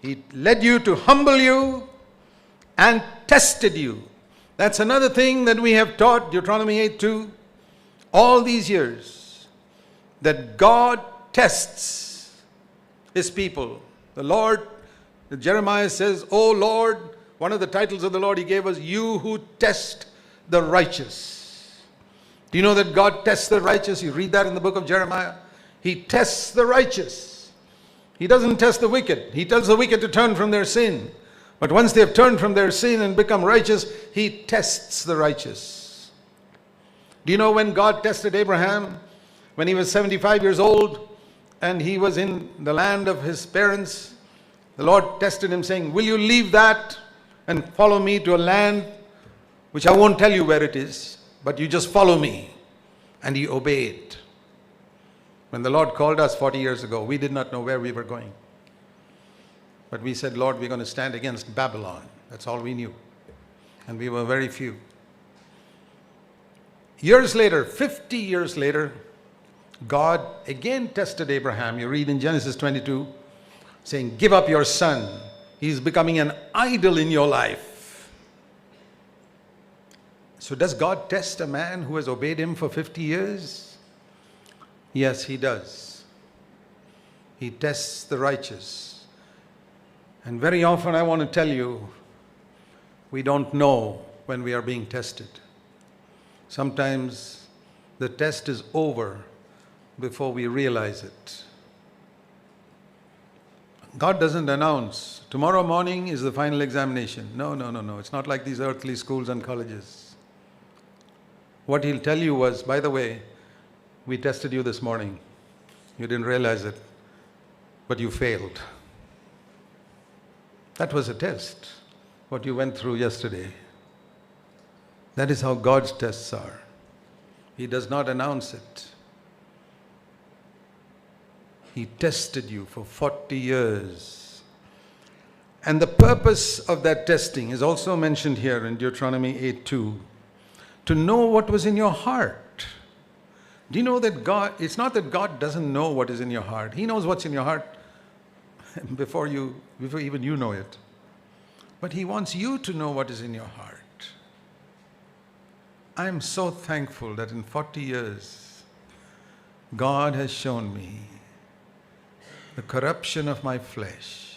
He led you to humble you and tested you. That's another thing that we have taught, Deuteronomy 8:2, all these years, that God tests His people. The Lord, Jeremiah says, "O Lord," one of the titles of the Lord He gave us, "you who test the righteous." Do you know that God tests the righteous? You read that in the book of Jeremiah. He tests the righteous. He doesn't test the wicked. He tells the wicked to turn from their sin. But once they have turned from their sin and become righteous, He tests the righteous. Do you know when God tested Abraham? When he was 75 years old and he was in the land of his parents, the Lord tested him saying, "Will you leave that and follow me to a land which I won't tell you where it is, but you just follow me?" And he obeyed. When the Lord called us 40 years ago, we did not know where we were going. But we said, "Lord, we're going to stand against Babylon." That's all we knew. And we were very few. Years later, 50 years later, God again tested Abraham. You read in Genesis 22, saying, "Give up your son. He's becoming an idol in your life." So does God test a man who has obeyed Him for 50 years? Yes, He does. He tests the righteous. And very often I want to tell you, we don't know when we are being tested. Sometimes the test is over before we realize it. God doesn't announce, "Tomorrow morning is the final examination." No. It's not like these earthly schools and colleges. What He'll tell you was, "By the way, we tested you this morning. You didn't realize it, but you failed. That was a test, what you went through yesterday." That is how God's tests are. He does not announce it. He tested you for 40 years. And the purpose of that testing is also mentioned here in Deuteronomy 8:2. To know what was in your heart. Do you know that it's not that God doesn't know what is in your heart. He knows what's in your heart before even you know it. But He wants you to know what is in your heart. I am so thankful that in 40 years, God has shown me the corruption of my flesh.